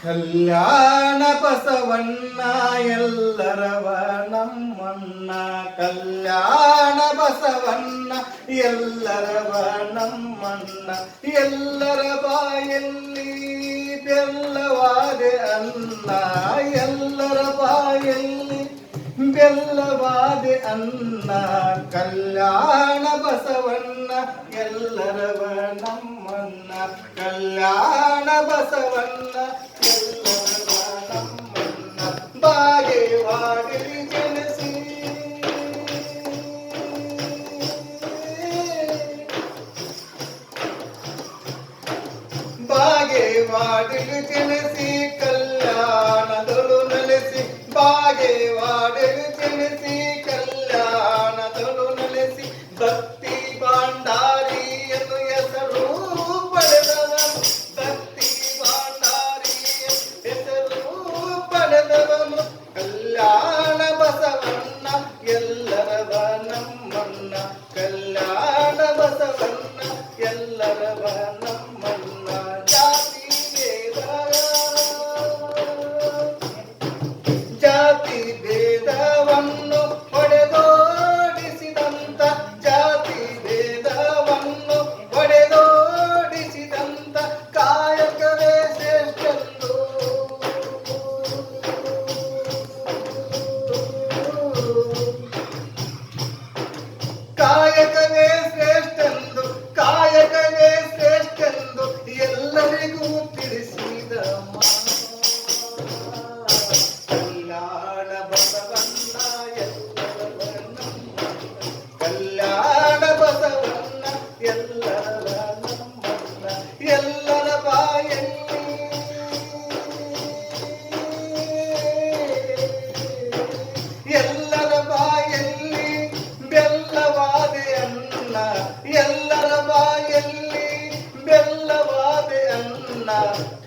ಕಲ್ಯಾಣ ಬಸವಣ್ಣ ಎಲ್ಲರವ ನಮ್ಮಣ್ಣ. ಕಲ್ಯಾಣ ಬಸವಣ್ಣ ಎಲ್ಲರವ ನಮ್ಮಣ್ಣ. ಎಲ್ಲರ ಬಾಯಲ್ಲಿ ಬೆಲ್ಲವಾದೆ ಅನ್ನ. ಎಲ್ಲರ ಬಾಯಲ್ಲಿ ಬೆಲ್ಲವಾದೆ ಅನ್ನ. ಕಲ್ಯಾಣ ಬಸವಣ್ಣ ಎಲ್ಲರವ ನಮ್ಮಣ್ಣ. ಕಲ್ಯಾಣ ಬಸವಣ್ಣ ಎಲ್ಲರವ ನಮ್ಮಣ್ಣ. ಬಾಗೇವಾಡಿಲಿ ಜನಿಸಿ ಬಾಗೇವಾಡಿಲಿ ಜನಿಸಿ ಕಲ್ಯಾಣದಳು ನೆಲೆಸಿ. ಬಾಗೇವಾಡಿಲಿ ಜನಿಸಿ ಕಲ್ಯಾಣದಳು ನೆಲೆಸಿ. ಭಕ್ತಿ ಭಾಂಡಾರಿಯನ್ನು ಹೆಸರು ಪಡೆದವನು. ಭಕ್ತಿ ಭಾಂಡಾರಿ ಹೆಸರು ಪಡೆದವನು. ಕಲ್ಯಾಣ ಬಸವಣ್ಣ ಎಲ್ಲರವ ನಮ್ಮಣ್ಣ. ಕಲ್ಯಾಣ ಬಸವಣ್ಣ ಎಲ್ಲರವ ನಮ್ಮಣ್ಣ. ಜಾತಿ ಭೇದವನ್ನು ಹೊಡೆದೋಡಿಸಿದಂತ. ಜಾತಿ ಭೇದವನ್ನು ಹೊಡೆದೋಡಿಸಿದಂತ. ಕಾಯಕವೇ ಶ್ರೇಷ್ಠೆಂದು ಕಾಯಕವೇ ಶ್ರೇಷ್ಠೆಂದು ಕಾಯಕವೇ ಶ್ರೇಷ್ಠೆಂದು ಎಲ್ಲರಿಗೂ ತಿಳಿಸಿದ ಕಲ್ಯಾಣ ಬಸವಣ್ಣ ಎಲ್ಲರವ ನಮ್ಮಣ್ಣ. ಕಲ್ಯಾಣ ಬಸವಣ್ಣ ಎಲ್ಲರವ ನಮ್ಮಣ್ಣ. ಎಲ್ಲರ ಬಾಯಲ್ಲಿ ಎಲ್ಲರ ಬಾಯಲ್ಲಿ ಬೆಲ್ಲವಾದೆ ಅನ್ನ. ಎಲ್ಲರ ಬಾಯಲ್ಲಿ ಬೆಲ್ಲವಾದೆ ಅನ್ನ.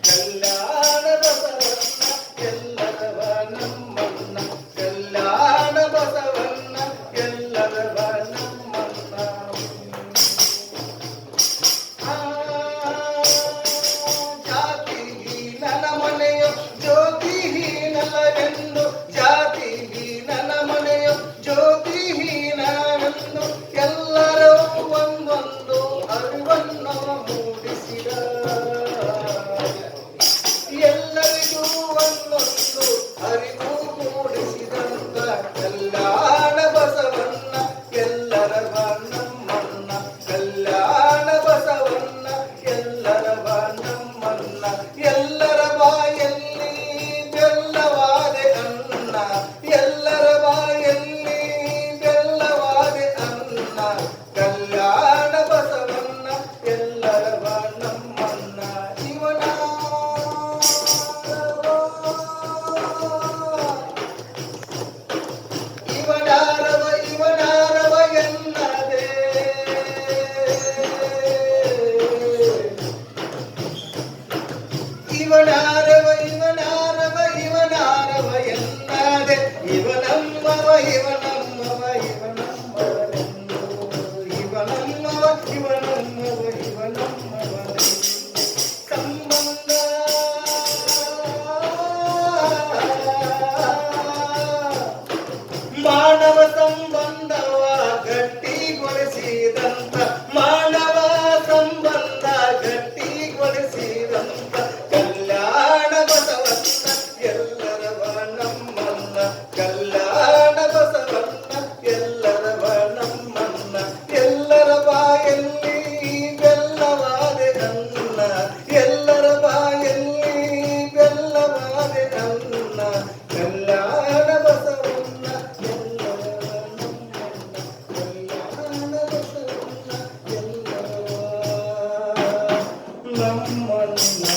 ಕಲ್ಯಾಣ ಬಸವಣ್ಣ ಎಲ್ಲರವ ನಮ್ಮಣ್ಣ. ಕಲ್ಯಾಣ ಬಸವಣ್ಣ ಎಲ್ಲರವ ನಮ್ಮಣ್ಣ. ಜಾತಿಹೀನನ ಮನೆಯು ಜ್ಯೋತಿಹೀನಲವೆಂದು. ಜಾತಿಹೀನನ ಮನೆಯು ಜ್ಯೋತಿಹೀನವೆಂದು. ಎಲ್ಲರೂ ಒಂದೊಂದು ಅರಿವನ್ನು ಮೂಡಿಸಿದ. ಎಲ್ಲರಿಗೂ ಒಂದೊಂದು ಅರಿವು ಮೂಡಿಸಿದಂತ. ಕಲ್ಯಾಣ ಬಸವಣ್ಣ ಎಲ್ಲರವ ನಮ್ಮಣ್ಣ. ಕಲ್ಯಾಣ ಬಸವಣ್ಣ ಎಲ್ಲರವ ನಮ್ಮಣ್ಣ. ಎಲ್ಲರ ಬಾಯಲ್ಲಿ ಬೆಲ್ಲವಾದೆ ಅನ್ನ. ಎಲ್ಲರ ಬಾಯಲ್ಲಿ ಬೆಲ್ಲವಾದೆ ಅನ್ನ. ಕಲ್ಯಾಣ ಬಸವಣ್ಣ ಎಲ್ಲರವ ನಮ್ಮಣ್ಣ. ಇವನಾರವ ಇವನಾರವ ಎನ್ನದೆ. ಇವನಾರವ ಇವನಾರವ ಇವನಾರವ ಎನ್ನದೆ. ಇವನಮ್ಮವ ಇವನಮ್ಮವ ಇವನಮ್ಮವನೆಂದು. ಇವನಮ್ಮವ ಇವನಮ್ಮವ ಇವನಮ್ಮವನೆಂದು. ಸಂಬಂಧ ಮಾನವ ಸಂಬಂಧವ ಗಟ್ಟಿಗೊಳಿಸಿದಂತ. ಮಾನವ ಸಂಬಂಧ ಗಟ್ಟಿಗೊಳಿಸಿದಂತ. ಕಲ್ಯಾಣ ಬಸವಣ್ಣ ಎಲ್ಲರವ ನಮ್ಮಣ್ಣ. ಕಲ್ಯಾಣ ಬಸವಣ್ಣ ಎಲ್ಲರವ ನಮ್ಮಣ್ಣ. ಎಲ್ಲರ ಬಾಯಲ್ಲಿ ಬೆಲ್ಲವಾದೆ ಅನ್ನ. ಎಲ್ಲರ ಬಾಯಲ್ಲಿ ಬೆಲ್ಲವಾದೆ ಅನ್ನ. ಕಲ್ಯಾಣ ಬಸವಣ್ಣ ಎಲ್ಲರವ ನಮ್ಮಣ್ಣ. ಕಲ್ಯಾಣ ಬಸವಣ್ಣ ಎಲ್ಲರವ ನಮ್ಮಣ್ಣ.